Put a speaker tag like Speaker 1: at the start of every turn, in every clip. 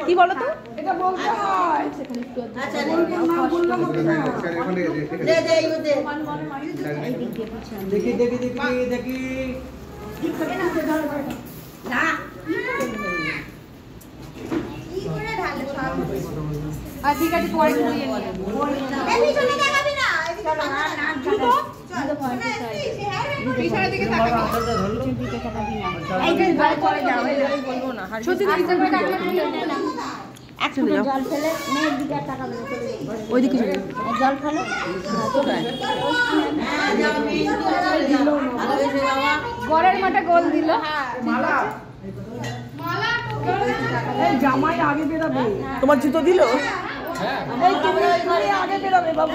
Speaker 1: কি বলো তো?
Speaker 2: এটা বলতে হয়।
Speaker 3: আচ্ছা
Speaker 2: নাম বললাম না।
Speaker 3: দে দে ইউ দে
Speaker 4: দেখি দেখি দেখি দেখি
Speaker 3: না কি করে ঢালে সব
Speaker 1: আর ঠিক আছে পরে ঘুরিয়ে নিয়ে
Speaker 3: এই পিছনে দেখাবি না এদিকে না না চলো
Speaker 1: পিছনের দিকে তাকাবি না দিকে তাকাবি না এইটা ভাই পরে যাও এই বলবো না সত্যি দিকে তাকাবি না একটু জল ফেলে মেয়ের দিকে তাকাবে না চলে যাবে ওইদিকে চলে জল ফেলে চলে গড়ের মাঠে গোল দিল
Speaker 2: মালা মালা এই জামাই আগে বেরোবে।
Speaker 1: তোমার জুতো দিল
Speaker 2: এই তুমি আগে বেরোবে বাবু।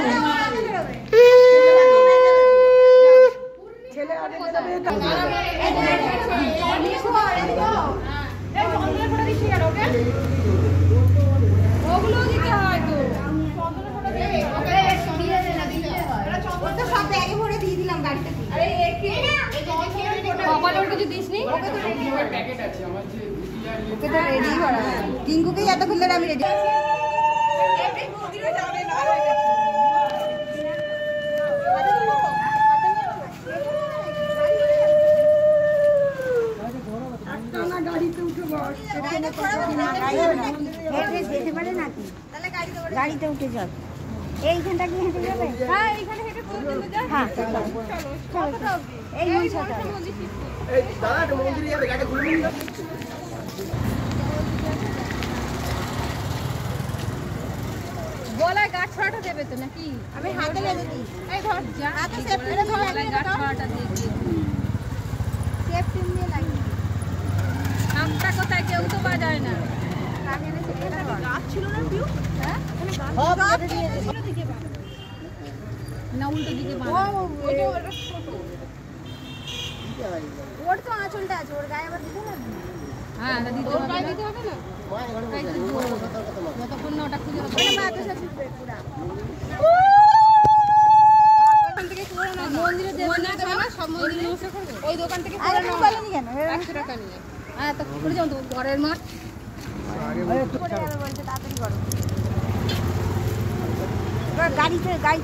Speaker 2: ছেলে আগে বেরোবে।
Speaker 1: ওগুলো দিতে হয় তো
Speaker 3: সব ব্যাগে ভরে দিয়ে দিলাম গাড়িতে
Speaker 1: কপালে ওটা যদি দিসনি
Speaker 3: ওকে তো রেডি করা টিঙ্কুকেই এতক্ষণ ধরে আমি রেডি
Speaker 2: গাড়িতে উঠে বস।
Speaker 3: যেতে পারে নাকি গাড়িতে উঠে যাও এইখানটা কি হেঁটে যাবে
Speaker 1: হ্যাঁ এইখানে হেঁটে করে দিতে যা
Speaker 3: হ্যাঁ চলো এই মনসাটা
Speaker 4: এই দাদা একটা মন্দিরে যাবে গাড়ি ঘুরে নিয়ে
Speaker 1: গলায় গাছ ছড়াটা দেবে তো নাকি
Speaker 3: আমি হাতে বেঁধে দিই
Speaker 1: এই ধর যা
Speaker 3: হাতে সেফ করে ধরো
Speaker 1: গলায় গাছ ছড়াটা দিয়ে দিই
Speaker 3: সেফ পিন দিয়ে লাগিয়ে
Speaker 1: হাতটা কোথায় কেউ তো বাজায় না
Speaker 3: গাছ ছিল না পিউ হ্যাঁ
Speaker 1: না উল্টো দিকে
Speaker 3: ওর তো আঁচলটা আছে ওর গায়ে আবার দিতে লাগবে
Speaker 1: হ্যাঁ দিতে হবে না যতক্ষণ না ওটা খুঁজে
Speaker 3: ওটা মাথা সাথে পুরা
Speaker 1: মন্দিরে দেবে না সব মন্দিরে নমস্কার করবে ওই দোকান থেকে
Speaker 3: আরে তুমি বলেনি কেন
Speaker 1: 100 টাকা নিয়ে হ্যাঁ তো করে যাও তো ঘরের মাঠ
Speaker 3: পড়ে যাবে বলছে তাড়াতাড়ি করো এবার গাড়িতে গাড়ি